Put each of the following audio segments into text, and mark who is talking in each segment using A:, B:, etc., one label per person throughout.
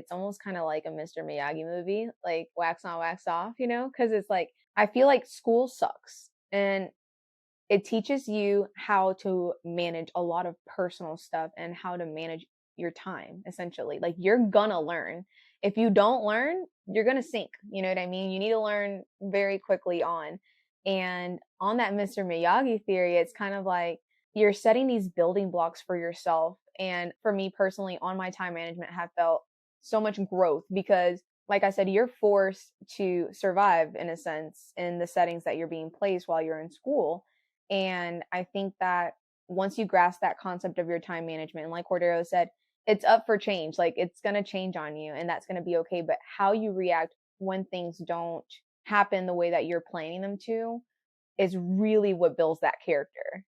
A: it's almost kind of like a Mr. Miyagi movie, like wax on, wax off, because it's like, I feel like school sucks and it teaches you how to manage a lot of personal stuff and how to manage your time, essentially. Like, you're gonna learn. If you don't learn, you're gonna sink. You know what I mean? You need to learn very quickly on. And on that Mr. Miyagi theory, it's kind of like you're setting these building blocks for yourself. And for me personally, on my time management, have felt so much growth because, like I said, you're forced to survive in a sense in the settings that you're being placed while you're in school. And I think that once you grasp that concept of your time management, and like Cordero said, it's up for change. Like, it's going to change on you and that's going to be okay. But how you react when things don't happen the way that you're planning them to is really what builds that character.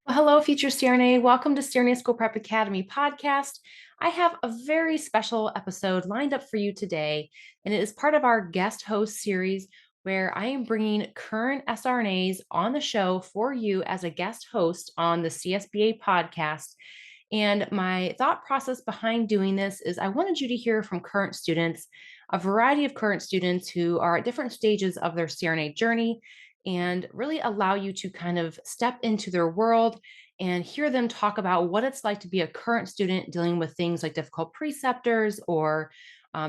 B: Well, hello, future CRNA. Welcome to CRNA School Prep Academy podcast. I have a very special episode lined up for you today, and it is part of our guest host series where I am bringing current SRNAs on the show for you as a guest host on the CSBA podcast. And my thought process behind doing this is I wanted you to hear from current students, a variety of current students who are at different stages of their CRNA journey, and really allow you to kind of step into their world and hear them talk about what it's like to be a current student dealing with things like difficult preceptors or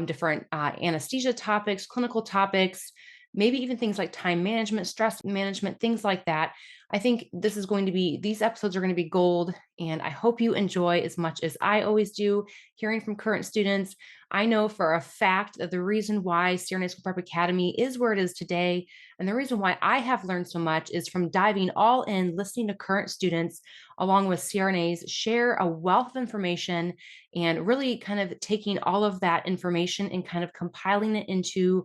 B: different anesthesia topics, clinical topics, maybe even things like time management, stress management, things like that. I think these episodes are going to be gold, and I hope you enjoy as much as I always do hearing from current students. I know for a fact that the reason why CRNA School Prep Academy is where it is today, and the reason why I have learned so much, is from diving all in, listening to current students along with CRNAs share a wealth of information and really kind of taking all of that information and kind of compiling it into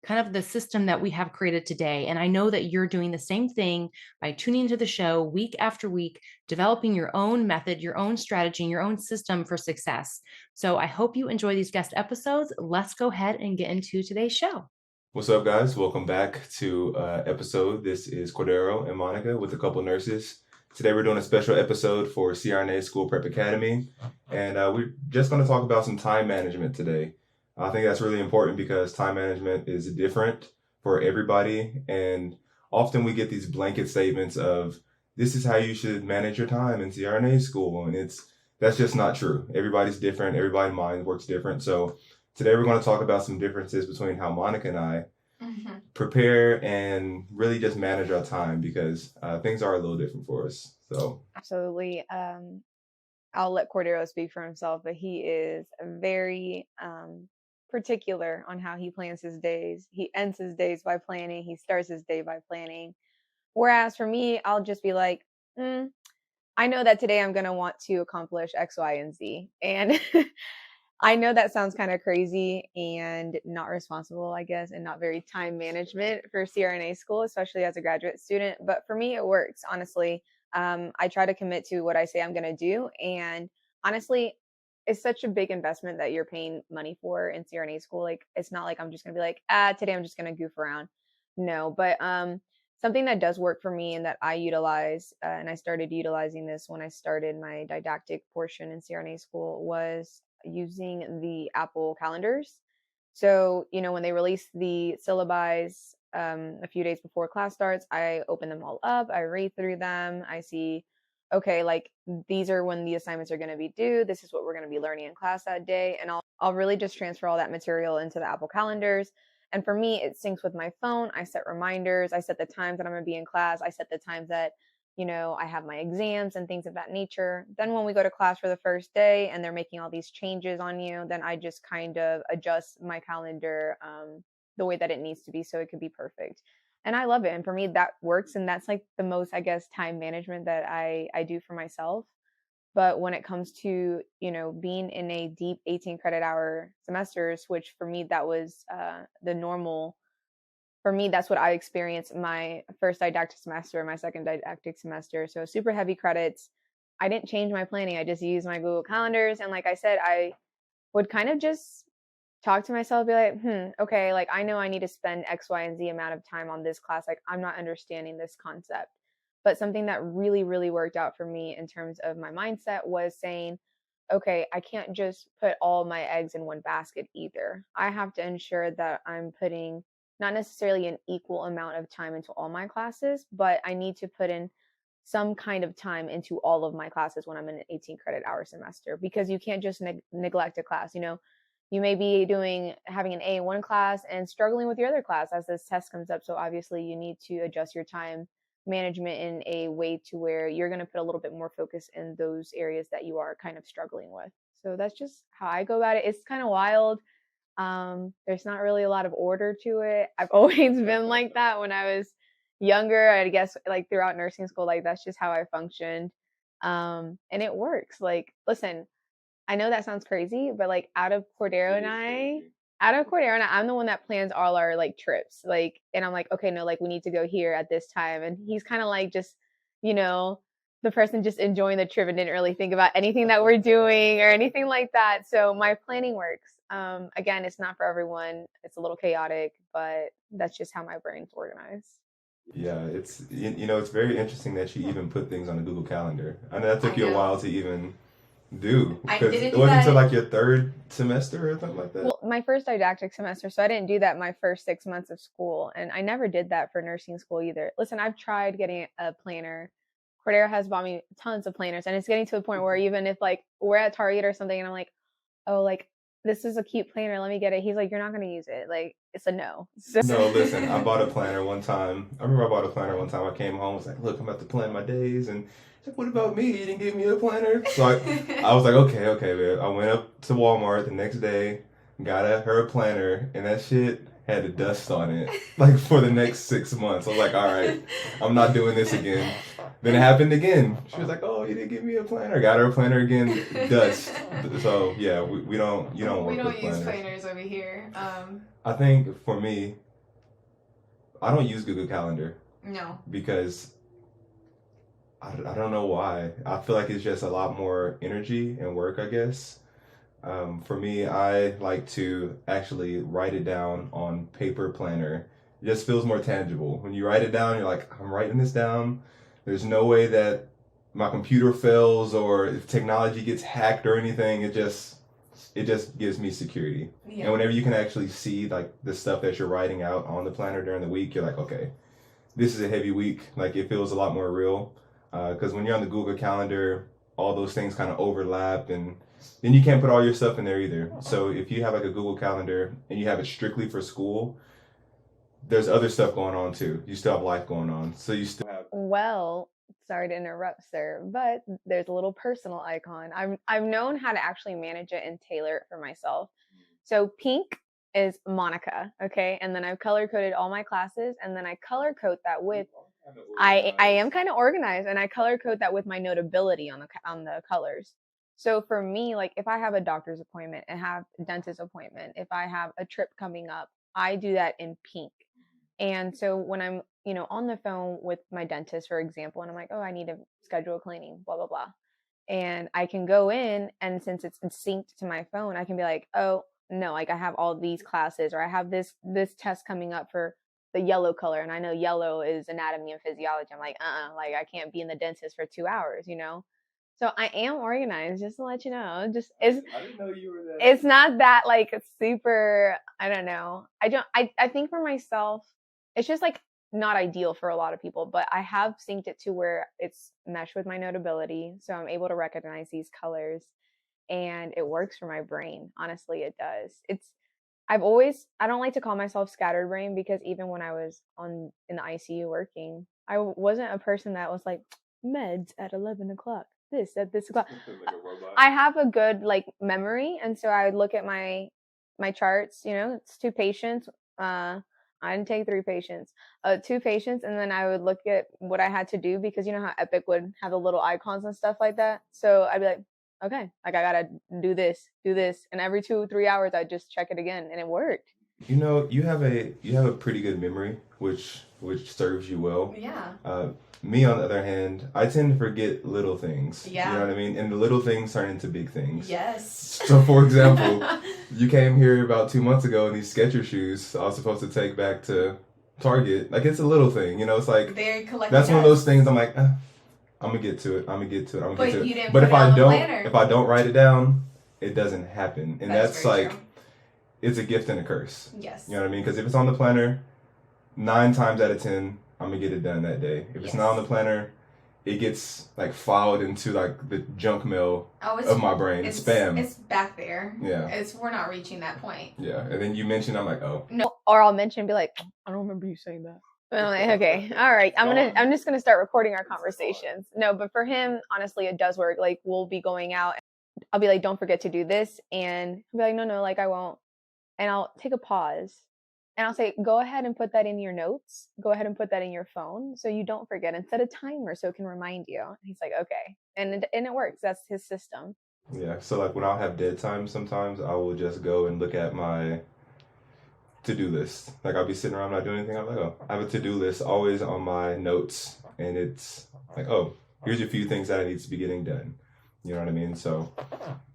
B: kind of the system that we have created today. And I know that you're doing the same thing by tuning into the show week after week, developing your own method, your own strategy, and your own system for success. So I hope you enjoy these guest episodes. Let's go ahead and get into today's show.
C: What's up, guys? Welcome back to episode. This is Cordero and Monica with a couple nurses. Today we're doing a special episode for CRNA School Prep Academy, and we're just going to talk about some time management today. I think that's really important because time management is different for everybody, and often we get these blanket statements of this is how you should manage your time in CRNA school, and that's just not true. Everybody's different. Everybody's mind works different. So today we're going to talk about some differences between how Monica and I prepare and really just manage our time because things are a little different for us. So
A: Absolutely. I'll let Cordero speak for himself, but he is very particular on how he plans his days. He ends his days by planning. He starts his day by planning. Whereas for me, I'll just be like, I know that today I'm going to want to accomplish X, Y, and Z. And I know that sounds kind of crazy and not responsible, I guess, and not very time management for CRNA school, especially as a graduate student. But for me, it works, honestly. I try to commit to what I say I'm going to do. And honestly, it's such a big investment that you're paying money for in CRNA school. Like, it's not like I'm just going to be like, today I'm just going to goof around. No, but something that does work for me and that I utilize, and I started utilizing this when I started my didactic portion in CRNA school, was using the Apple calendars. So, when they release the syllabi a few days before class starts, I open them all up, I read through them, I see, okay, like these are when the assignments are going to be due. This is what we're going to be learning in class that day. And I'll really just transfer all that material into the Apple calendars. And for me, it syncs with my phone. I set reminders. I set the times that I'm going to be in class. I set the times that, I have my exams and things of that nature. Then when we go to class for the first day and they're making all these changes on you, then I just kind of adjust my calendar the way that it needs to be so it could be perfect. And I love it. And for me, that works. And that's like the most, I guess, time management that I do for myself. But when it comes to, being in a deep 18 credit hour semesters, which for me, that was the normal. For me, that's what I experienced my first didactic semester, my second didactic semester. So super heavy credits. I didn't change my planning. I just used my Google calendars. And like I said, I would kind of just talk to myself, be like, okay, like I know I need to spend X, Y, and Z amount of time on this class. Like I'm not understanding this concept. But something that really, really worked out for me in terms of my mindset was saying, okay, I can't just put all my eggs in one basket either. I have to ensure that I'm putting not necessarily an equal amount of time into all my classes, but I need to put in some kind of time into all of my classes when I'm in an 18 credit hour semester, because you can't just neglect a class. You may be having an A in one class and struggling with your other class as this test comes up. So obviously you need to adjust your time management in a way to where you're going to put a little bit more focus in those areas that you are kind of struggling with. So that's just how I go about it. It's kind of wild. There's not really a lot of order to it. I've always been like that when I was younger. I guess like throughout nursing school, like that's just how I functioned. And it works. Like, listen, I know that sounds crazy, but like out of Cordero and I, I'm the one that plans all our like trips. Like, and I'm like, okay, no, like we need to go here at this time. And he's kind of like just, the person just enjoying the trip and didn't really think about anything that we're doing or anything like that. So my planning works. Again, it's not for everyone. It's a little chaotic, but that's just how my brain's organized.
C: Yeah, it's it's very interesting that you even put things on a Google Calendar. I know that took you a while to even do, because it wasn't until like your third semester or something like that.
A: Well, my first didactic semester, so I didn't do that my first 6 months of school, and I never did that for nursing school either. Listen, I've tried getting a planner. Cordero has bought me tons of planners, and it's getting to the point where even if like we're at Target or something and I'm like, oh, like this is a cute planner, let me get it. He's like, you're not going to use it. Like, it's a no. So.
C: No, listen, I bought a planner one time. I remember I bought a planner one time. I came home, was like, look, I'm about to plan my days. And he's like, what about me? You didn't give me a planner? So I was like, okay, man. I went up to Walmart the next day, got her a planner, and that shit had the dust on it, like for the next 6 months. I was like, all right, I'm not doing this again. Then it happened again. She was like, oh, you didn't give me a planner. Got her a planner again, dust. So yeah, we don't work with planners.
B: We don't use planners over here.
C: I think for me, I don't use Google Calendar.
B: No.
C: Because I don't know why. I feel like it's just a lot more energy and work, I guess. For me, I like to actually write it down on paper planner. It just feels more tangible. When you write it down, you're like, I'm writing this down. There's no way that my computer fails or if technology gets hacked or anything. It just gives me security. Yeah. And whenever you can actually see like the stuff that you're writing out on the planner during the week, you're like, okay, this is a heavy week. Like it feels a lot more real. Because when you're on the Google Calendar, all those things kind of overlap, and then you can't put all your stuff in there either. So if you have like a Google Calendar and you have it strictly for school, there's other stuff going on too. You still have life going on. So you still have...
A: Well, sorry to interrupt, sir, but there's a little personal icon. I've known how to actually manage it and tailor it for myself. So pink is Monica, okay? And then I've color coded all my classes, and then I color code that with... I am kind of organized, and I color code that with my notability on the colors. So for me, like if I have a doctor's appointment and have a dentist appointment, if I have a trip coming up, I do that in pink. And so when I'm, on the phone with my dentist, for example, and I'm like, oh, I need to schedule a cleaning, blah, blah, blah. And I can go in, and since it's synced to my phone, I can be like, oh, no, like I have all these classes, or I have this test coming up for the yellow color, and I know yellow is anatomy and physiology. I'm like, like I can't be in the dentist for 2 hours, So I am organized, just to let you know. I didn't know you were that. It's not that like super, I don't know. I think for myself, it's just like not ideal for a lot of people, but I have synced it to where it's meshed with my notability. So I'm able to recognize these colors, and it works for my brain. Honestly, it does. I don't like to call myself scattered brain, because even when I was in the ICU working, I wasn't a person that was like meds at 11 o'clock. This at this o'clock. Like a robot. I have a good like memory, and so I would look at my charts. It's 2 patients. I didn't take 3 patients. 2 patients, and then I would look at what I had to do, because you know how Epic would have the little icons and stuff like that. So I'd be like, okay, like I gotta do this, and every 2-3 hours I'd just check it again, and it worked.
C: You have a pretty good memory, which serves you well.
B: Yeah.
C: Me, on the other hand, I tend to forget little things.
B: Yeah.
C: You know what I mean? And the little things turn into big things.
B: Yes.
C: So, for example, You came here about 2 months ago in these Skechers shoes I was supposed to take back to Target. Like, it's a little thing, you know. It's like
B: They're collecting
C: that's one of those
B: dust.
C: things. I'm like, I'm gonna get to it. I'm gonna get to it. I'm gonna
B: But
C: get to
B: you
C: it.
B: didn't
C: But
B: put
C: if
B: it on
C: I
B: the
C: don't,
B: planner.
C: if I don't write it down, it doesn't happen, and that's
B: very
C: like
B: true.
C: it's a gift and a curse.
B: Yes.
C: You know what I mean? Because if it's on the planner, 9 times out of 10, I'm gonna get it done that day. If it's not on the planner, it gets like filed into like the junk mail of my brain. It's spam.
B: It's back there.
C: Yeah.
B: We're not reaching that point.
C: Yeah. And then you mentioned, I'm like, oh.
A: No, or I'll mention, be like, I don't remember you saying that. And I'm like, okay, all right. I'm just gonna start recording our conversations. No, but for him, honestly, it does work. Like, we'll be going out. I'll be like, don't forget to do this, and he'll be like, no, like I won't. And I'll take a pause, and I'll say, go ahead and put that in your notes. Go ahead and put that in your phone so you don't forget, and set a timer so it can remind you. And he's like, okay, and it works. That's his system.
C: Yeah. So like when I'll have dead time, sometimes I will just go and look at my to-do list. Like, I'll be sitting around not doing anything. I'm like, oh, I have a to-do list always on my notes, and it's like, oh, here's a few things that I need to be getting done. You know what I mean? So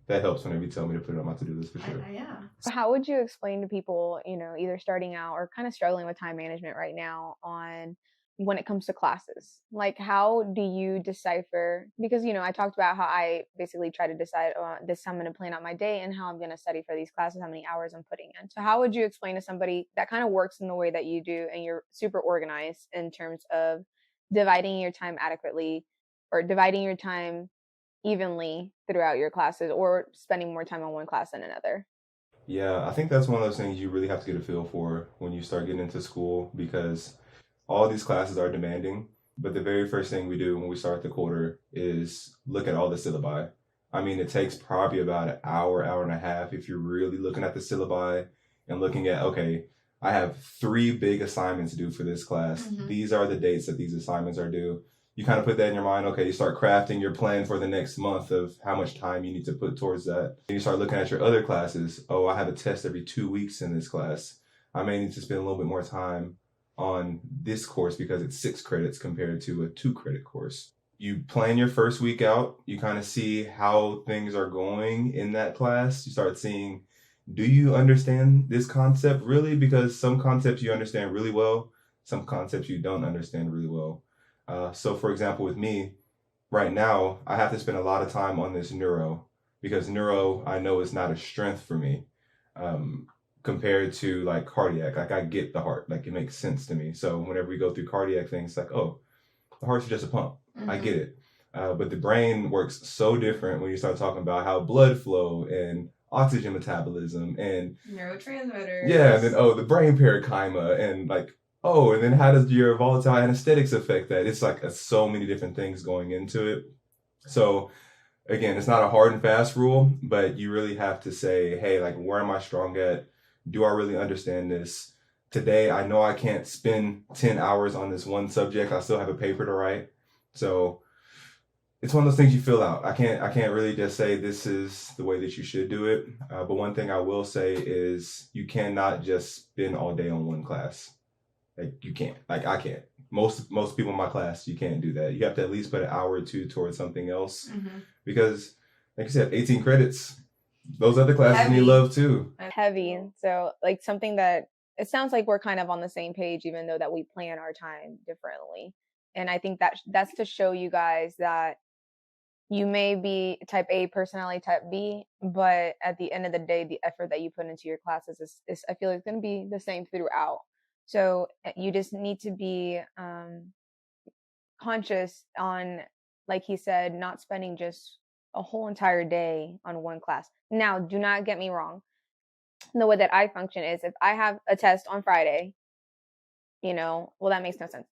C: that helps whenever you tell me to put it on my to-do list for sure.
B: Yeah.
A: How would you explain to people, either starting out or kind of struggling with time management right now on when it comes to classes? Like, how do you decipher? Because, I talked about how I basically try to decide this, I'm going to plan out my day and how I'm going to study for these classes, how many hours I'm putting in. So how would you explain to somebody that kind of works in the way that you do and you're super organized in terms of dividing your time adequately or dividing your time evenly throughout your classes or spending more time on one class than another?
C: Yeah, I think that's one of those things you really have to get a feel for when you start getting into school, because all these classes are demanding. But the very first thing we do when we start the quarter is look at all the syllabi. I mean, it takes probably about an hour, hour and a half if you're really looking at the syllabi and looking at, okay, I have 3 big assignments due for this class.
B: Mhm.
C: These are the dates that these assignments are due. You kind of put that in your mind. Okay, you start crafting your plan for the next month of how much time you need to put towards that. And you start looking at your other classes. Oh, I have a test every 2 weeks in this class. I may need to spend a little bit more time on this course because it's 6 credits compared to a 2-credit course. You plan your first week out. You kind of see how things are going in that class. You start seeing, do you understand this concept really? Because some concepts you understand really well, some concepts you don't understand really well. So for example, with me, right now, I have to spend a lot of time on this neuro, because neuro, I know, is not a strength for me compared to like cardiac. Like, I get the heart, like it makes sense to me. So whenever we go through cardiac things, it's like, oh, the heart's just a pump. I get it. But the brain works so different when you start talking about how blood flow and oxygen metabolism and
B: neurotransmitters.
C: Yeah, and then, oh, the brain parenchyma and like, oh, and then how does your volatile anesthetics affect that? It's like so many different things going into it. So again, it's not a hard and fast rule, but you really have to say, hey, like, where am I strong at? Do I really understand this? Today, I know I can't spend 10 hours on this one subject. I still have a paper to write. So it's one of those things you fill out. I can't really just say this is the way that you should do it. But one thing I will say is you cannot just spend all day on one class. Like, you can't. Like, I can't. Most people in my class, you can't do that. You have to at least put an hour or 2 towards something else. Because, like you said, 18 credits. Those other classes need love too.
A: Heavy. So, like, something that it sounds like we're kind of on the same page, even though that we plan our time differently. And I think that's to show you guys that you may be type A personality, type B, but at the end of the day, the effort that you put into your classes is I feel like going to be the same throughout. So you just need to be conscious on, like he said, not spending just a whole entire day on one class. Now, do not get me wrong. The way that I function is if I have a test on Friday, well, that makes no sense.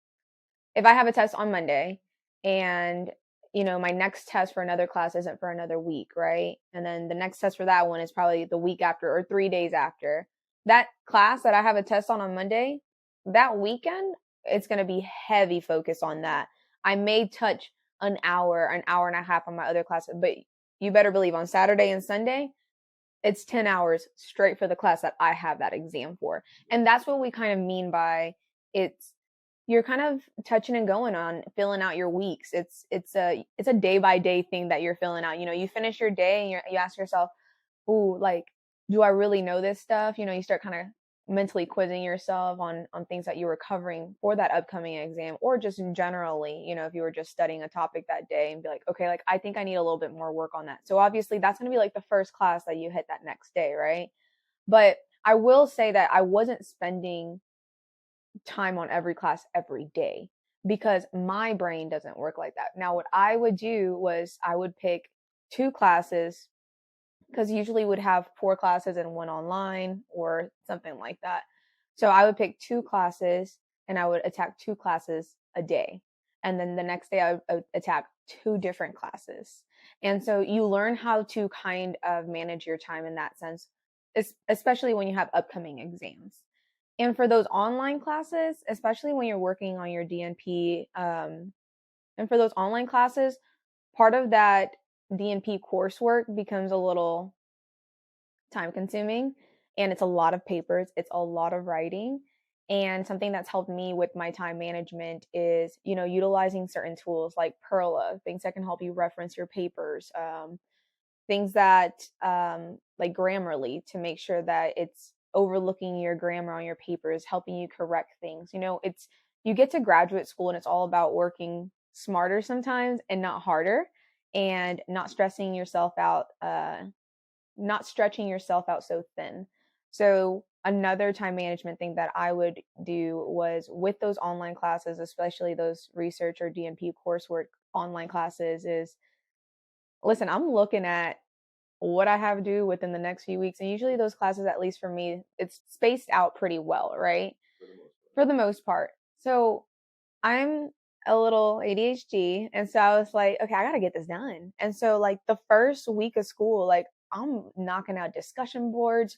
A: If I have a test on Monday and, my next test for another class isn't for another week, right? And then the next test for that one is probably the week after or 3 days after. That class that I have a test on Monday, that weekend, it's going to be heavy focus on that. I may touch an hour and a half on my other classes, but you better believe on Saturday and Sunday, it's 10 hours straight for the class that I have that exam for. And that's what we kind of mean by you're kind of touching and going on filling out your weeks. It's a day by day thing that you're filling out. You finish your day and you ask yourself, ooh, like, do I really know this stuff? You start kind of mentally quizzing yourself on things that you were covering for that upcoming exam, or just generally, if you were just studying a topic that day and be like, okay, like I think I need a little bit more work on that. So obviously that's going to be like the first class that you hit that next day, right? But I will say that I wasn't spending time on every class every day because my brain doesn't work like that. Now, what I would do was I would pick 2 classes, because usually would have 4 classes and 1 online or something like that. So I would pick 2 classes and I would attack 2 classes a day. And then the next day I would attack 2 different classes. And so you learn how to kind of manage your time in that sense, especially when you have upcoming exams. And for those online classes, especially when you're working on your DNP, and for those online classes, part of that DNP coursework becomes a little time consuming, and it's a lot of papers, it's a lot of writing. And something that's helped me with my time management is, utilizing certain tools like Perla, things that can help you reference your papers, things that like Grammarly, to make sure that it's overlooking your grammar on your papers, helping you correct things. It's, you get to graduate school and it's all about working smarter sometimes and not harder, and not stressing yourself out, not stretching yourself out so thin. So another time management thing that I would do was with those online classes, especially those research or DNP coursework online classes, is listen, I'm looking at what I have to do within the next few weeks. And usually those classes, at least for me, it's spaced out pretty well, right? For the most part. So I'm a little ADHD. And so I was like, okay, I got to get this done. And so like the first week of school, like I'm knocking out discussion boards.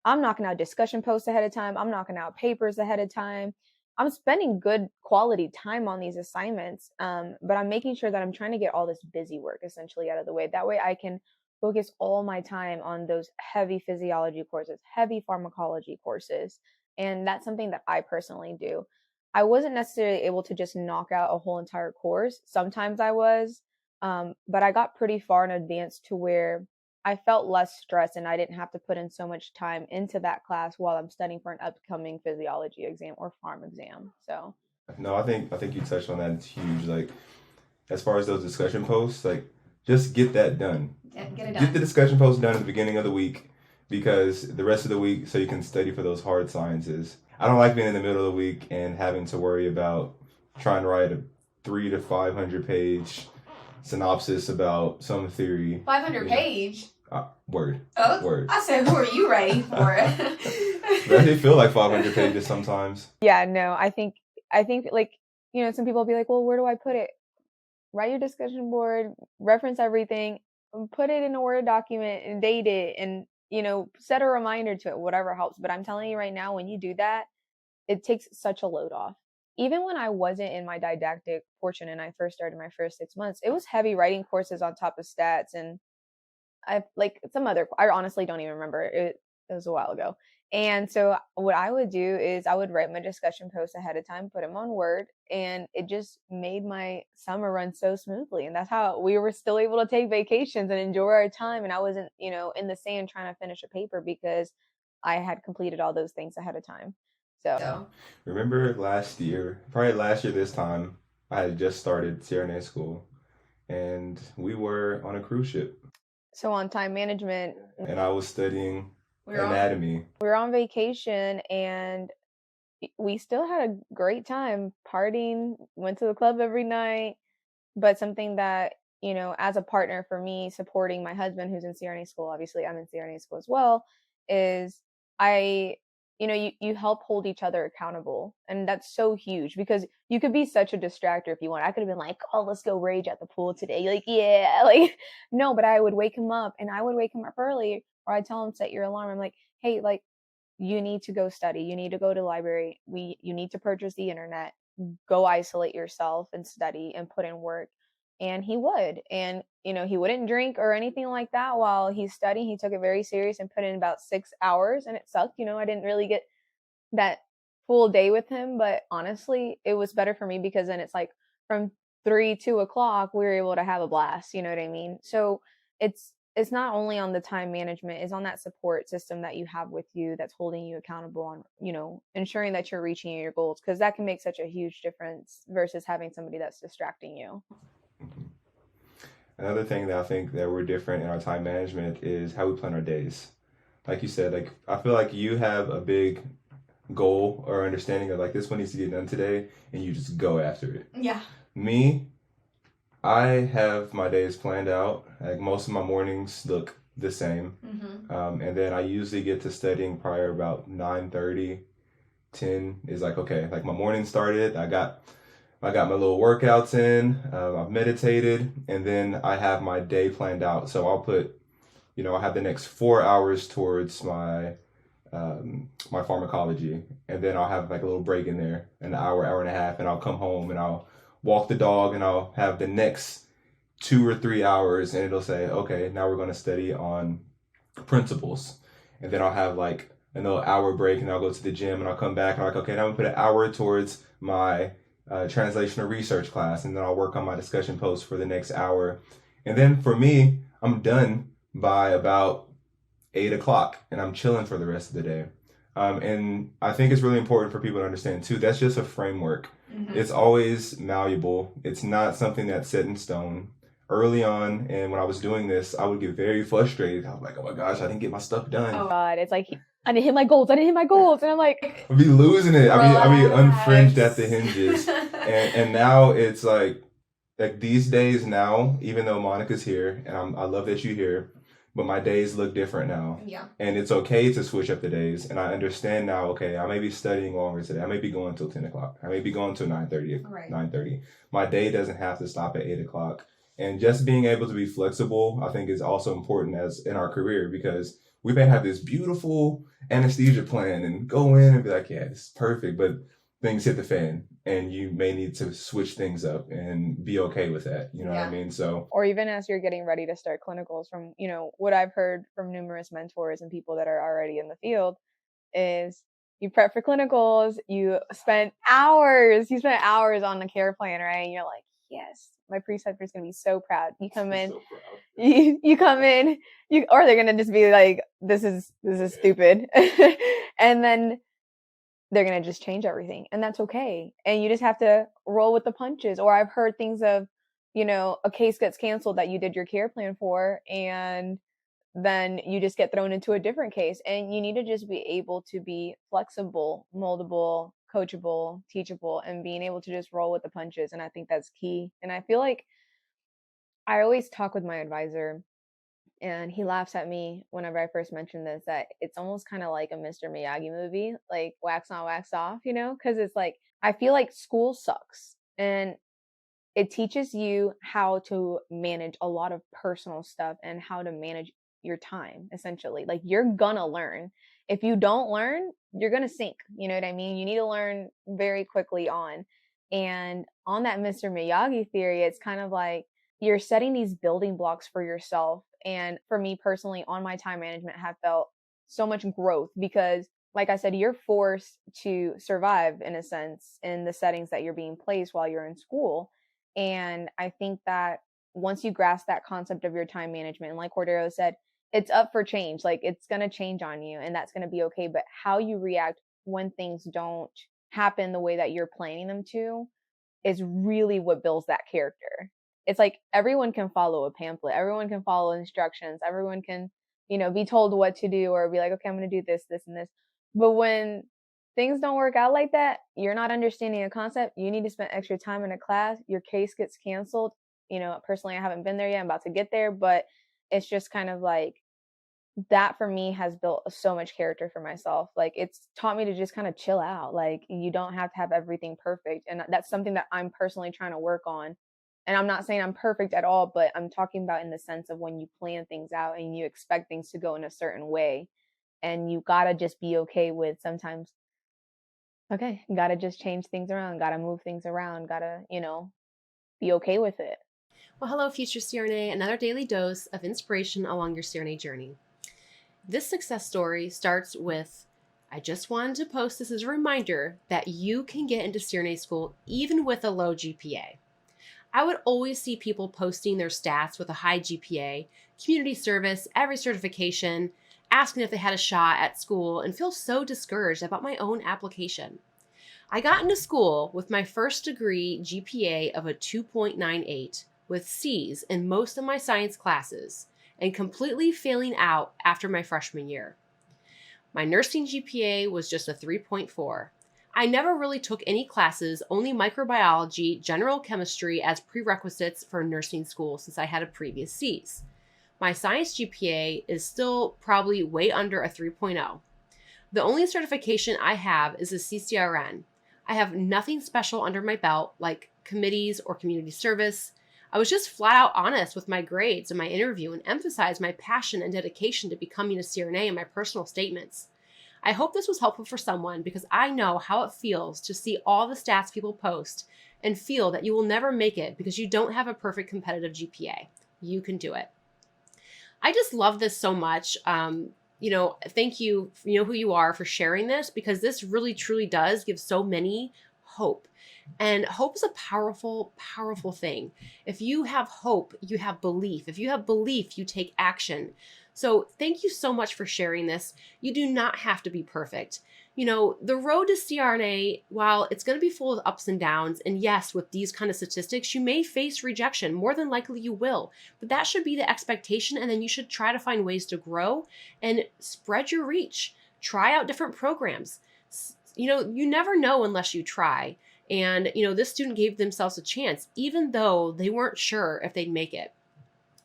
A: I'm knocking out discussion posts ahead of time. I'm knocking out papers ahead of time. I'm spending good quality time on these assignments. But I'm making sure that I'm trying to get all this busy work essentially out of the way. That way I can focus all my time on those heavy physiology courses, heavy pharmacology courses. And that's something that I personally do. I wasn't necessarily able to just knock out a whole entire course. Sometimes I was, but I got pretty far in advance to where I felt less stressed and I didn't have to put in so much time into that class while I'm studying for an upcoming physiology exam or pharm exam. So
C: No, I think you touched on that. It's huge. Like, as far as those discussion posts, like, just get that done.
B: Get it done.
C: Get the discussion posts done at the beginning of the week, because the rest of the week, so you can study for those hard sciences. I don't like being in the middle of the week and having to worry about trying to write a 300 to 500 page synopsis about some theory.
B: 500 page?
C: Word.
B: Oh,
C: word.
B: I said, who are you writing for?
C: They feel like 500 pages sometimes.
A: yeah, no, I think like, some people will be like, well, where do I put it? Write your discussion board, reference everything, put it in a Word document and date it, and, set a reminder to it, whatever helps. But I'm telling you right now, when you do that, it takes such a load off. Even when I wasn't in my didactic portion and I first started my first 6 months, it was heavy writing courses on top of stats. And I like I honestly don't even remember. It was a while ago. And so what I would do is I would write my discussion posts ahead of time, put them on Word, and it just made my summer run so smoothly. And that's how we were still able to take vacations and enjoy our time. And I wasn't, in the sand trying to finish a paper because I had completed all those things ahead of time. So
C: remember probably last year this time, I had just started CRNA school, and we were on a cruise ship.
A: So on time management,
C: and I was studying anatomy.
A: We were on vacation and we still had a great time partying, went to the club every night. But something that, as a partner for me supporting my husband who's in CRNA school, obviously I'm in CRNA school as well, is you help hold each other accountable. And that's so huge, because you could be such a distractor if you want. I could have been like, oh, let's go rage at the pool today. Like, yeah, like, no, but I would wake him up, and I would wake him up early, or I'd tell him, set your alarm. I'm like, hey, like, you need to go study. You need to go to the library. You need to purchase the internet, go isolate yourself and study and put in work. And he would. And, he wouldn't drink or anything like that while he's studying. He took it very serious and put in about 6 hours, and it sucked. I didn't really get that full day with him, but honestly, it was better for me, because then it's like from 2 o'clock, we were able to have a blast. You know what I mean? So it's it's not only on the time management, it's on that support system that you have with you that's holding you accountable on, ensuring that you're reaching your goals, because that can make such a huge difference versus having somebody that's distracting you.
C: Mhm. Another thing that I think that we're different in our time management is how we plan our days. Like you said, like I feel like you have a big goal or understanding of like this one needs to get done today, and you just go after it.
B: Yeah.
C: Me, I have my days planned out. Like most of my mornings look the same. And then I usually get to studying prior about 9:30, 10 is like, okay, like my morning started. I got my little workouts in. I've meditated, and then I have my day planned out. So I'll put, I have the next 4 hours towards my pharmacology, and then I'll have like a little break in there, an hour and a half, and I'll come home and I'll walk the dog, and I'll have the next 2 or 3 hours, and it'll say, okay, now we're going to study on principles, and then I'll have like another hour break, and I'll go to the gym, and I'll come back, and I'm like, okay, now I'm gonna put an hour towards my translational research class, and then I'll work on my discussion post for the next hour, and then for me, I'm done by about 8 o'clock, and I'm chilling for the rest of the day. And I think it's really important for people to understand too, that's just a framework. It's always malleable. It's not something that's set in stone. Early on, and when I was doing this, I would get very frustrated. I was like, oh my gosh, I didn't get my stuff done.
A: Oh God, it's like, I didn't hit my goals. And I'm like,
C: I'd be losing it. I'd be
B: Relax.
C: unfringed at the hinges. And now it's like these days now, even though Monica's here, and I love that you're here, but my days look different now.
B: Yeah.
C: And it's okay to switch up the days. And I understand now, okay, I may be studying longer today. I may be going till 10 o'clock. I may be going till 9:30.
B: Right.
C: 9:30. My day doesn't have to stop at 8 o'clock. And just being able to be flexible, I think, is also important as in our career, because we may have this beautiful anesthesia plan and go in and be like, yeah, this is perfect, but things hit the fan and you may need to switch things up and be okay with that. You know what I mean? So,
A: or even as you're getting ready to start clinicals, from, what I've heard from numerous mentors and people that are already in the field is you prep for clinicals, you spent hours on the care plan, right? And you're like, yes, my preceptor's going to be so proud. You come in, you come in, or they're going to just be like, this is stupid. And then they're going to just change everything, and that's okay. And you just have to roll with the punches. Or I've heard things of, a case gets canceled that you did your care plan for, and then you just get thrown into a different case. And you need to just be able to be flexible, moldable, coachable, teachable, and being able to just roll with the punches. And I think that's key. And I feel like I always talk with my advisor, and he laughs at me whenever I first mention this, that it's almost kind of like a Mr. Miyagi movie, like wax on, wax off, because it's like, I feel like school sucks, and it teaches you how to manage a lot of personal stuff and how to manage your time, essentially. Like, you're gonna learn. If you don't learn, you're gonna sink. You know what I mean? You need to learn very quickly on. And on that Mr. Miyagi theory, it's kind of like you're setting these building blocks for yourself. And for me personally, on my time management, have felt so much growth because, like I said, you're forced to survive in a sense in the settings that you're being placed while you're in school. And I think that once you grasp that concept of your time management, and like Cordero said, it's up for change. Like, it's going to change on you, and that's going to be okay. But how you react when things don't happen the way that you're planning them to is really what builds that character. It's like everyone can follow a pamphlet. Everyone can follow instructions. Everyone can, be told what to do or be like, okay, I'm going to do this, this, and this. But when things don't work out like that, you're not understanding a concept, you need to spend extra time in a class, your case gets canceled. Personally, I haven't been there yet. I'm about to get there, but it's just kind of like that for me has built so much character for myself. Like, it's taught me to just kind of chill out. Like, you don't have to have everything perfect. And that's something that I'm personally trying to work on. And I'm not saying I'm perfect at all, but I'm talking about in the sense of when you plan things out and you expect things to go in a certain way, and you gotta just be okay with sometimes, okay, gotta just change things around, gotta move things around, gotta, be okay with it.
B: Well, hello, future CRNA, another daily dose of inspiration along your CRNA journey. This success story starts with, I just wanted to post this as a reminder that you can get into CRNA school even with a low GPA. I would always see people posting their stats with a high GPA, community service, every certification, asking if they had a shot at school, and feel so discouraged about my own application. I got into school with my first degree GPA of a 2.98 with C's in most of my science classes and completely failing out after my freshman year. My nursing GPA was just a 3.4. I never really took any classes, only microbiology, general chemistry as prerequisites for nursing school since I had a previous C's. My science GPA is still probably way under a 3.0. The only certification I have is a CCRN. I have nothing special under my belt like committees or community service. I was just flat out honest with my grades in my interview and emphasized my passion and dedication to becoming a CRNA in my personal statements. I hope this was helpful for someone because I know how it feels to see all the stats people post and feel that you will never make it because you don't have a perfect competitive GPA. You can do it. I just love this so much. Thank you, who you are for sharing this because this really truly does give so many hope. And hope is a powerful, powerful thing. If you have hope, you have belief. If you have belief, you take action. So thank you so much for sharing this. You do not have to be perfect. The road to CRNA, while it's going to be full of ups and downs, and yes, with these kind of statistics, you may face rejection. More than likely you will. But that should be the expectation, and then you should try to find ways to grow and spread your reach. Try out different programs. You never know unless you try. And, this student gave themselves a chance, even though they weren't sure if they'd make it.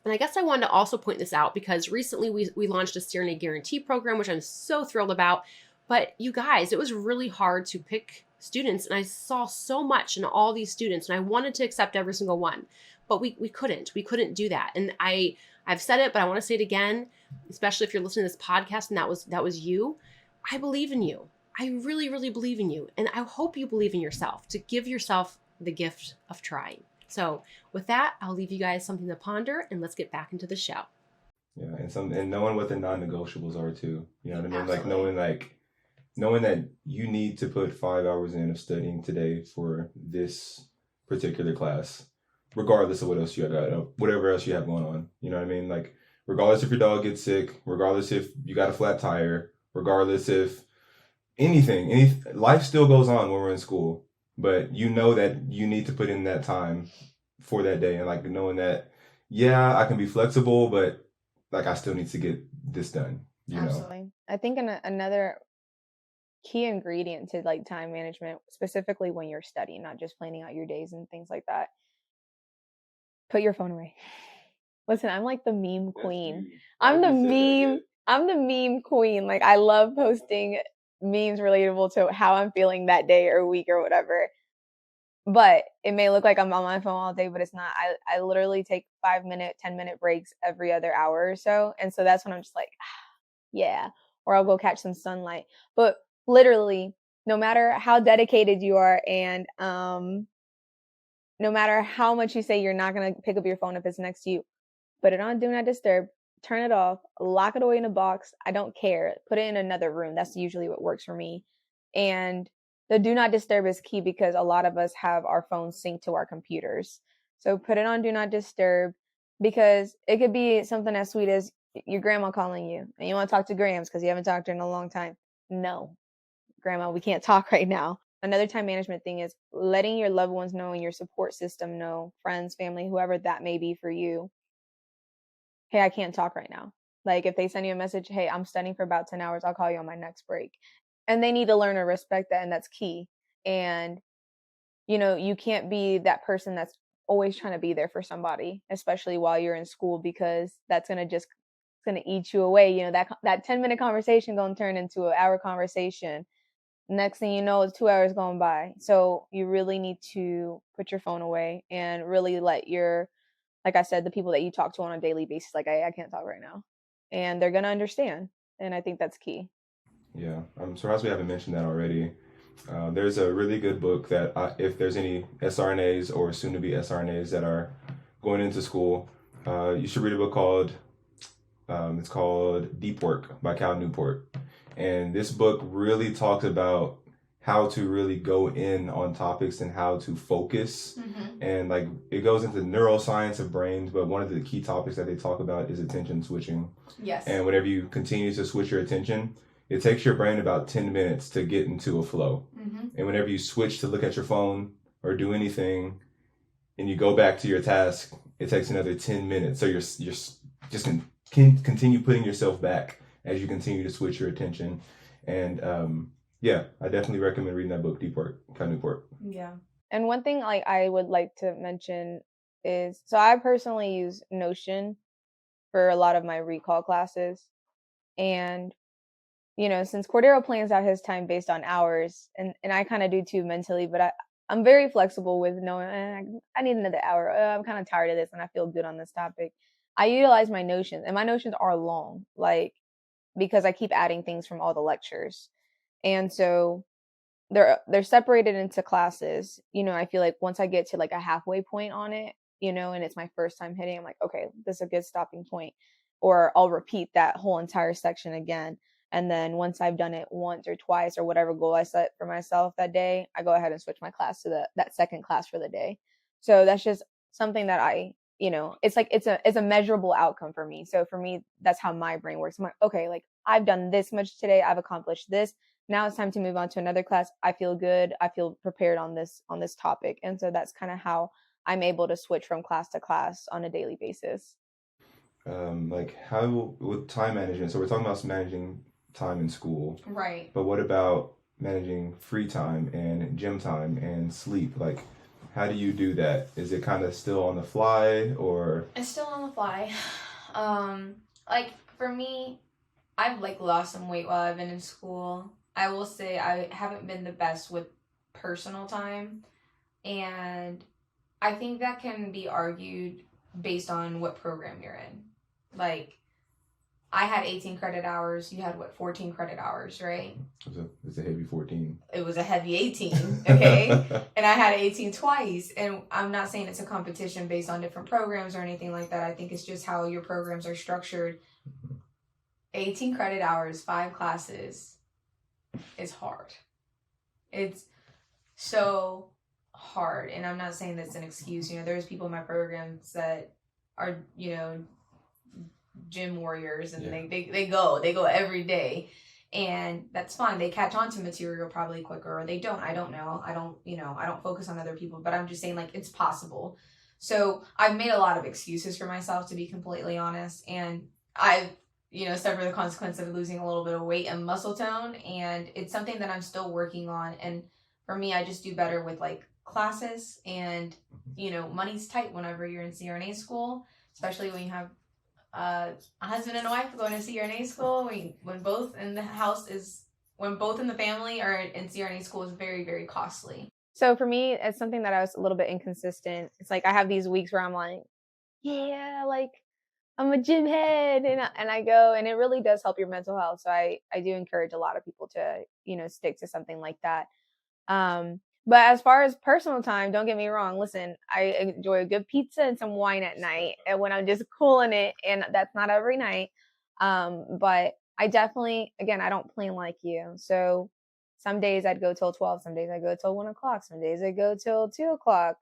B: And I guess I wanted to also point this out because recently we launched a CRNA Guarantee program, which I'm so thrilled about. But you guys, it was really hard to pick students. And I saw so much in all these students. And I wanted to accept every single one. But we couldn't. We couldn't do that. And I've said it, but I want to say it again, especially if you're listening to this podcast and that was you. I believe in you. I really, really believe in you. And I hope you believe in yourself to give yourself the gift of trying. So with that, I'll leave you guys something to ponder and let's get back into the show.
C: Yeah, and knowing what the non-negotiables are too. You know what I mean?
B: Absolutely.
C: Knowing that you need to put 5 hours in of studying today for this particular class, regardless of what else you got, whatever else you have going on. You know what I mean? Like regardless if your dog gets sick, regardless if you got a flat tire, regardless if anything, life still goes on when we're in school, but you know that you need to put in that time for that day, and like knowing that, yeah, I can be flexible, but like I still need to get this done.
A: Absolutely. I think another key ingredient to like time management, specifically when you're studying, not just planning out your days and things like that, put your phone away. Listen, I'm like the meme queen. I'm the meme queen. Like I love posting memes relatable to how I'm feeling that day or week or whatever. But it may look like I'm on my phone all day, but it's not. I literally take 5-minute, 10-minute breaks every other hour or so. And so that's when I'm just like, yeah, or I'll go catch some sunlight. But literally, no matter how dedicated you are and no matter how much you say you're not going to pick up your phone if it's next to you, put it on Do Not Disturb, turn it off, lock it away in a box. I don't care. Put it in another room. That's usually what works for me. And the Do Not Disturb is key because a lot of us have our phones synced to our computers. So put it on Do Not Disturb because it could be something as sweet as your grandma calling you and you want to talk to Grams because you haven't talked to her in a long time. No, Grandma, we can't talk right now. Another time management thing is letting your loved ones know and your support system know, friends, family, whoever that may be for you. Hey, I can't talk right now. Like if they send you a message, hey, I'm studying for about 10 hours. I'll call you on my next break. And they need to learn to respect that. And that's key. And, you can't be that person that's always trying to be there for somebody, especially while you're in school, because that's going to eat you away. That 10-minute conversation going to turn into an hour conversation. Next thing you know, it's 2 hours going by. So you really need to put your phone away and really let like I said, the people that you talk to on a daily basis, like I can't talk right now, and they're going to understand. And I think that's key.
C: Yeah, I'm surprised we haven't mentioned that already. There's a really good book that if there's any SRNAs or soon-to-be SRNAs that are going into school, you should read a book called, it's called Deep Work by Cal Newport. And this book really talks about how to really go in on topics and how to focus. And like it goes into neuroscience of brains, but one of the key topics that they talk about is attention switching.
B: Yes.
C: And whenever you continue to switch your attention, it takes your brain about 10 minutes to get into a flow. And whenever you switch to look at your phone or do anything and you go back to your task, it takes another 10 minutes. So you're just can continue putting yourself back as you continue to switch your attention. And yeah, I definitely recommend reading that book, Deep Work, Cut Newport.
A: Yeah. And one thing like I would like to mention is, so I personally use Notion for a lot of my recall classes. And, you know, since Cordero plans out his time based on hours, and I kind of do too mentally, but I'm very flexible with knowing I need another hour. I'm kind of tired of this and I feel good on this topic. I utilize my Notions, and my Notions are long, like, because I keep adding things from all the lectures. And so they're separated into classes. You know, I feel like once I get to like a halfway point on it, you know, and it's my first time hitting, I'm like, okay, this is a good stopping point. Or I'll repeat that whole entire section again. And then once I've done it once or twice or whatever goal I set for myself that day, I go ahead and switch my class to that second class for the day. So that's just something that I, you know, it's like it's a measurable outcome for me. So for me, that's how my brain works. I'm like, okay, like I've done this much today, I've accomplished this. Now it's time to move on to another class. I feel good. I feel prepared on this topic. And so that's kind of how I'm able to switch from class to class on a daily basis.
C: Like how with time management, so we're talking about managing time in school,
B: right?
C: But what about managing free time and gym time and sleep? Like, how do you do that? Is it kind of still on the fly, or
B: it's still on the fly? Like for me, I've like lost some weight while I've been in school. I will say I haven't been the best with personal time, and I think that can be argued based on what program you're in. Like, I had 18 credit hours. You had, what, 14 credit hours, right?
C: It's a heavy 14.
B: It was a heavy 18, okay? And I had 18 twice. And I'm not saying it's a competition based on different programs or anything like that. I think it's just how your programs are structured. 18 credit hours, 5 classes is hard. It's so hard. And I'm not saying that's an excuse. You know, there's people in my programs that are, you know, gym warriors, and they go every day, and that's fine. They catch on to material probably quicker, or they don't. I don't know. I don't focus on other people, but I'm just saying, like, it's possible. So I've made a lot of excuses for myself, to be completely honest, and I've, you know, suffered the consequence of losing a little bit of weight and muscle tone, and it's something that I'm still working on. And for me, I just do better with like classes, and you know, money's tight whenever you're in CRNA school, especially when you have a husband and a wife going to CRNA school. When both in the family are in CRNA school, is very, very costly.
A: So for me, it's something that I was a little bit inconsistent. It's like I have these weeks where I'm like, yeah, like I'm a gym head, and I go, and it really does help your mental health. So I do encourage a lot of people to, you know, stick to something like that. But as far as personal time, don't get me wrong. Listen, I enjoy a good pizza and some wine at night, and when I'm just cooling it, and that's not every night. But I definitely, again, I don't plan like you. So some days I'd go till 12, some days I go till 1 o'clock, some days I go till 2 o'clock.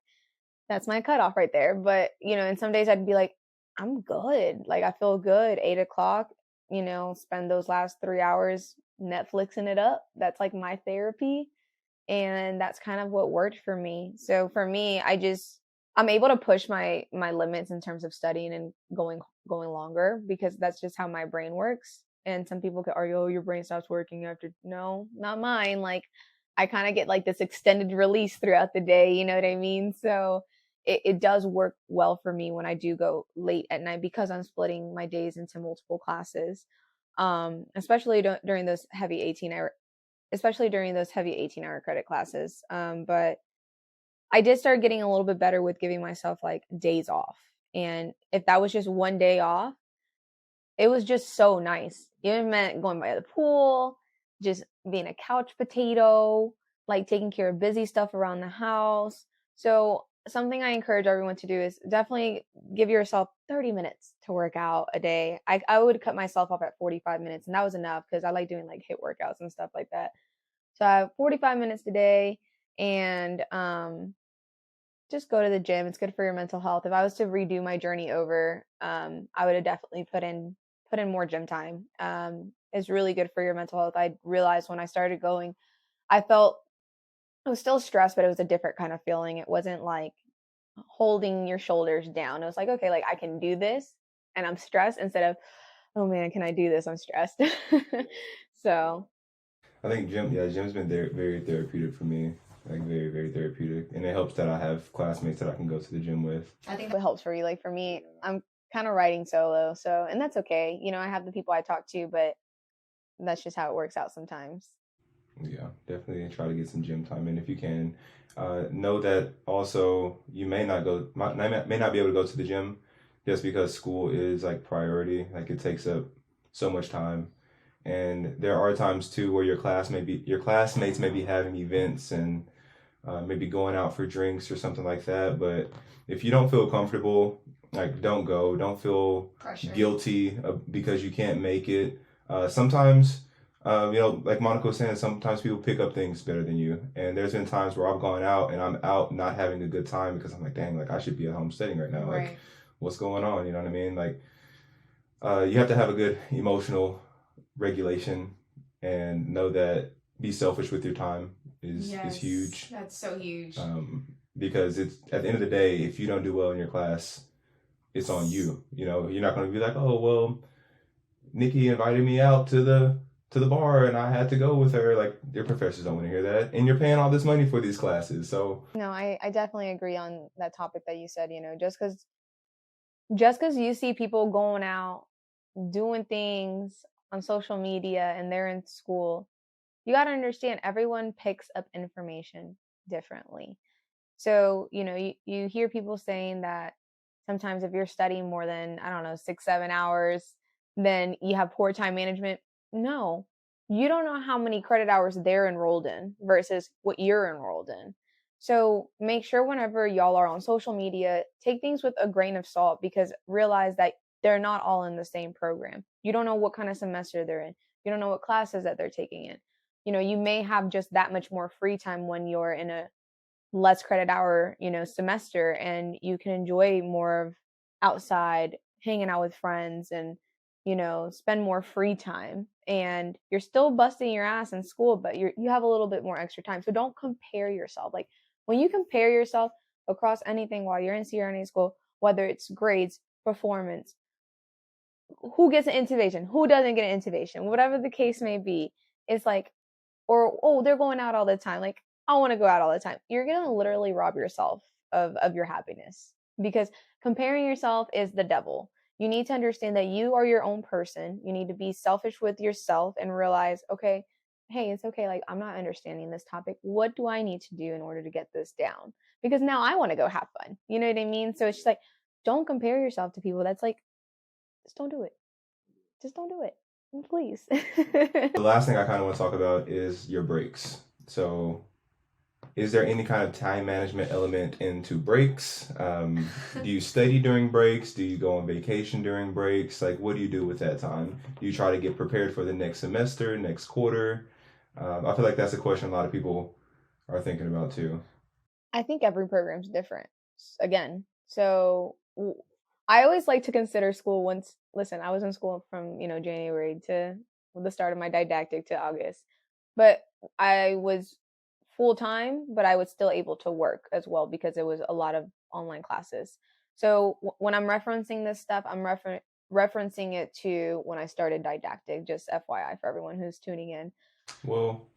A: That's my cutoff right there. But, you know, and some days I'd be like, I'm good. Like, I feel good. 8 o'clock, you know, spend those last 3 hours Netflixing it up. That's like my therapy. And that's kind of what worked for me. So for me, I'm able to push my limits in terms of studying and going longer, because that's just how my brain works. And some people could argue, oh, your brain stops working after. No, not mine. Like, I kind of get like this extended release throughout the day. You know what I mean? So it does work well for me when I do go late at night, because I'm splitting my days into multiple classes. Especially during those heavy 18-hour credit classes. But I did start getting a little bit better with giving myself like days off. And if that was just one day off, it was just so nice. It meant going by the pool, just being a couch potato, like taking care of busy stuff around the house. So something I encourage everyone to do is definitely give yourself 30 minutes to work out a day. I would cut myself off at 45 minutes, and that was enough, because I like doing like HIIT workouts and stuff like that. So I have 45 minutes today, and just go to the gym. It's good for your mental health. If I was to redo my journey over, I would have definitely put in more gym time. It's really good for your mental health. I realized when I started going, I was still stressed, but it was a different kind of feeling. It wasn't like holding your shoulders down. It was like, okay, like I can do this, and I'm stressed, instead of, oh man, can I do this? I'm stressed. So
C: I think gym's been very therapeutic for me, like very therapeutic, and it helps that I have classmates that I can go to the gym with.
A: I think it helps for you. Like for me, I'm kind of riding solo, so, and that's okay. I have the people I talk to, but that's just how it works out sometimes.
C: Yeah, definitely try to get some gym time in if you can. Know that also you may not be able to go to the gym just because school is like priority. Like it takes up so much time, and there are times too where your classmates may be having events and maybe going out for drinks or something like that. But if you don't feel comfortable, like don't go. Don't feel guilty because you can't make it. Sometimes, like Monica was saying, sometimes people pick up things better than you. And there's been times where I've gone out and I'm out not having a good time because I'm like, dang, like I should be at home studying right now.
A: Right.
C: Like, what's going on? You know what I mean? Like, you have to have a good emotional regulation and know that be selfish with your time is huge.
B: That's so huge.
C: Because it's at the end of the day, if you don't do well in your class, it's on you. You're not going to be like, oh well, Nikki invited me out to the bar and I had to go with her. Like your professors don't want to hear that, and you're paying all this money for these classes. So
A: No, I definitely agree on that topic that you said. Just because you see people going out doing things on social media and they're in school, you got to understand everyone picks up information differently. So, you hear people saying that sometimes if you're studying more than, I don't know, 6, 7 hours, then you have poor time management. No, you don't know how many credit hours they're enrolled in versus what you're enrolled in. So make sure whenever y'all are on social media, take things with a grain of salt, because realize that they're not all in the same program. You don't know what kind of semester they're in. You don't know what classes that they're taking in. You may have just that much more free time when you're in a less credit hour, semester, and you can enjoy more of outside hanging out with friends and, spend more free time, and you're still busting your ass in school, but you have a little bit more extra time. So don't compare yourself. Like when you compare yourself across anything while you're in CRNA school, whether it's grades, performance, who gets an intubation, who doesn't get an intubation, whatever the case may be, it's like, or, oh, they're going out all the time. Like, I want to go out all the time. You're going to literally rob yourself of your happiness, because comparing yourself is the devil. You need to understand that you are your own person. You need to be selfish with yourself and realize, okay, hey, it's okay. Like, I'm not understanding this topic. What do I need to do in order to get this down? Because now I want to go have fun. You know what I mean? So it's just like, don't compare yourself to people. That's like, just don't do it. Just don't do it. Please.
C: the last thing I kind of want to talk about is your breaks. So is there any kind of time management element into breaks? Do you study during breaks? Do you go on vacation during breaks? Like, what do you do with that time? Do you try to get prepared for the next semester, next quarter? I feel like that's a question a lot of people are thinking about too.
A: I think every program's different. Again, so I always like to consider school listen, I was in school from, January to the start of my didactic to August. But I was full time, but I was still able to work as well because it was a lot of online classes. So when I'm referencing this stuff, I'm referencing it to when I started didactic, just FYI for everyone who's tuning in.
C: Well,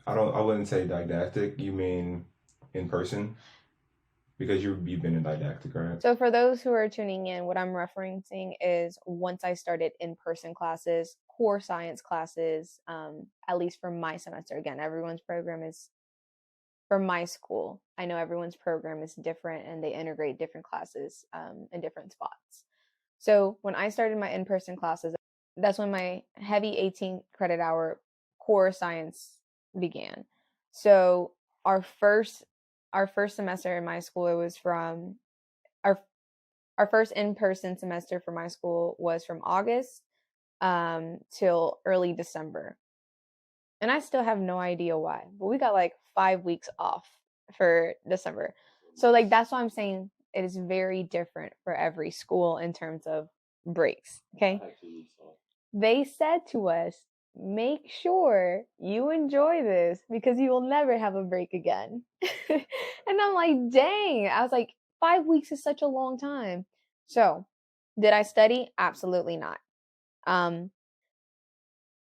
C: I wouldn't say didactic. You mean in person? Because you've been in didactic, right?
A: So for those who are tuning in, what I'm referencing is once I started in-person classes, core science classes, at least for my semester. Again, everyone's program is, for my school, I know everyone's program is different and they integrate different classes in different spots. So when I started my in-person classes, that's when my heavy 18 credit hour core science began. So our first semester in my school, it was from our first in-person semester for my school was from August till early December. And I still have no idea why. But we got like 5 weeks off for December. So like that's why I'm saying it is very different for every school in terms of breaks. Okay. They said to us, make sure you enjoy this because you will never have a break again. And I'm like, dang. I was like, 5 weeks is such a long time. So did I study? Absolutely not.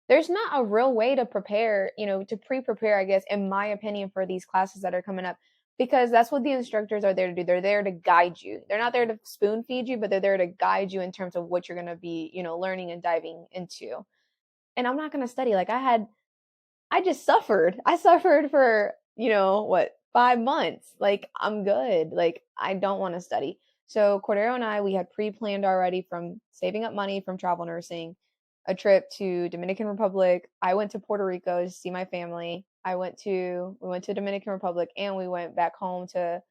A: There's not a real way to prepare, to pre-prepare, I guess, in my opinion, for these classes that are coming up, because that's what the instructors are there to do. They're there to guide you. They're not there to spoon feed you, but they're there to guide you in terms of what you're going to be, learning and diving into. And I'm not going to study. Like I just suffered. I suffered for, 5 months. Like I'm good. Like I don't want to study. So Cordero and I, we had pre-planned already from saving up money from travel nursing, a trip to Dominican Republic. I went to Puerto Rico to see my family. We went to Dominican Republic, and we went back home to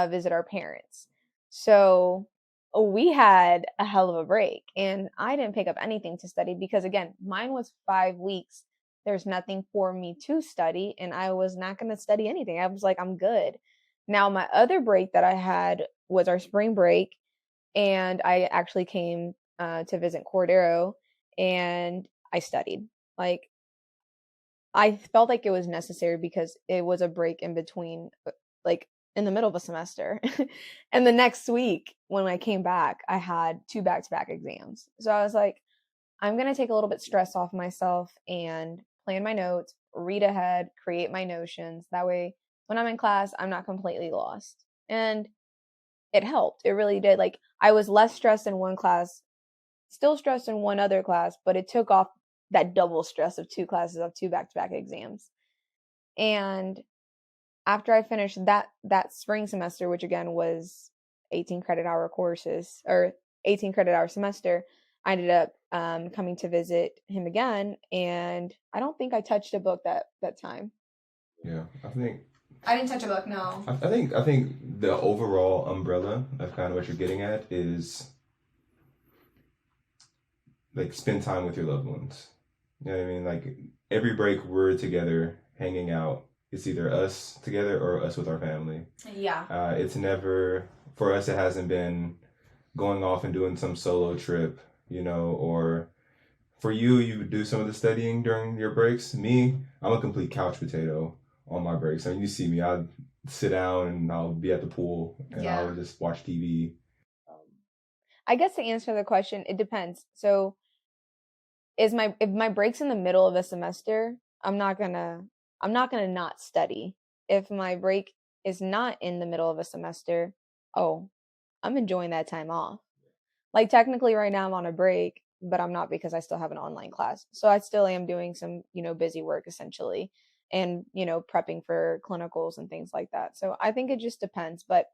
A: visit our parents. So we had a hell of a break, and I didn't pick up anything to study because, again, mine was 5 weeks. There's nothing for me to study, and I was not going to study anything. I was like, I'm good. Now, my other break that I had was our spring break, and I actually came to visit Cordero, and I studied. Like, I felt like it was necessary because it was a break in between, like in the middle of a semester. And the next week when I came back, I had 2 back-to-back exams. So I was like, I'm going to take a little bit stress off myself and plan my notes, read ahead, create my notions. That way, when I'm in class, I'm not completely lost. And it helped. It really did. Like, I was less stressed in one class, still stressed in one other class, but it took off that double stress of 2 classes of 2 back-to-back exams. And after I finished that spring semester, which again was 18 credit hour courses or 18 credit hour semester, I ended up coming to visit him again, and I don't think I touched a book that time.
C: Yeah,
A: I didn't touch a book. No.
C: I think the overall umbrella of kind of what you're getting at is like spend time with your loved ones. You know what I mean? Like every break we're together hanging out. It's either us together or us with our family.
A: Yeah.
C: It's never, for us, it hasn't been going off and doing some solo trip, or for you do some of the studying during your breaks. Me, I'm a complete couch potato on my breaks. I mean, you see me, I'll sit down and I'll be at the pool and I'll just watch TV.
A: I guess to answer the question, it depends. So if my break's in the middle of a semester, I'm not gonna not study. If my break is not in the middle of a semester, I'm enjoying that time off. Like technically right now I'm on a break, but I'm not because I still have an online class. So I still am doing some, busy work essentially and, prepping for clinicals and things like that. So I think it just depends. But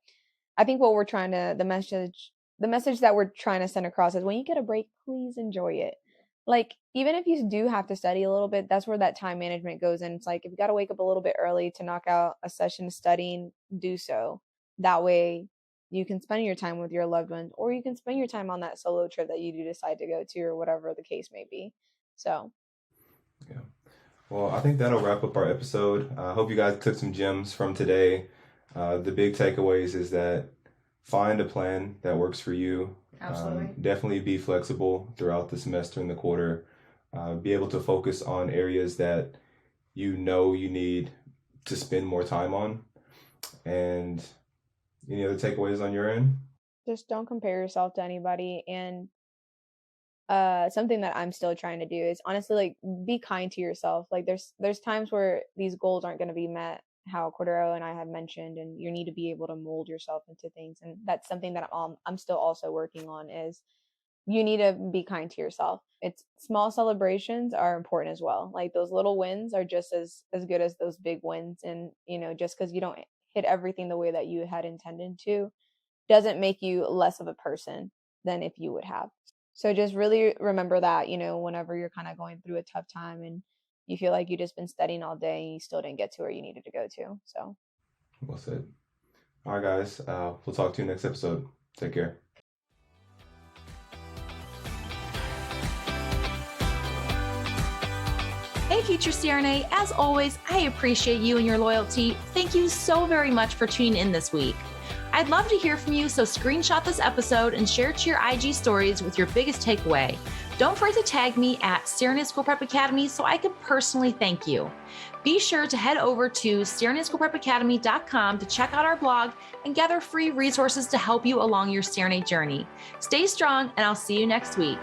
A: I think what the message that we're trying to send across is when you get a break, please enjoy it. Like, even if you do have to study a little bit, that's where that time management goes in. It's like, if you got to wake up a little bit early to knock out a session of studying, do so. That way you can spend your time with your loved ones, or you can spend your time on that solo trip that you do decide to go to, or whatever the case may be. So,
C: yeah. Well, I think that'll wrap up our episode. I hope you guys took some gems from today. The big takeaways is that find a plan that works for you.
A: Absolutely.
C: Definitely be flexible throughout the semester and the quarter. Be able to focus on areas that you need to spend more time on. And any other takeaways on your end?
A: Just don't compare yourself to anybody. And something that I'm still trying to do is honestly, like, be kind to yourself. Like there's times where these goals aren't going to be met, how Cordero and I have mentioned, and you need to be able to mold yourself into things. And that's something that I'm still also working on, is you need to be kind to yourself. It's small celebrations are important as well. Like those little wins are just as good as those big wins. And, just because you don't hit everything the way that you had intended to doesn't make you less of a person than if you would have. So just really remember that, whenever you're kind of going through a tough time and you feel like you just been studying all day and you still didn't get to where you needed to go to. So
C: well said. All right, guys. We'll talk to you next episode. Take care.
B: Hey, future CRNA, as always, I appreciate you and your loyalty. Thank you so very much for tuning in this week. I'd love to hear from you, so screenshot this episode and share it to your IG stories with your biggest takeaway. Don't forget to tag me at CRNA School Prep Academy so I can personally thank you. Be sure to head over to CRNASchoolPrepAcademy.com to check out our blog and gather free resources to help you along your CRNA journey. Stay strong, and I'll see you next week.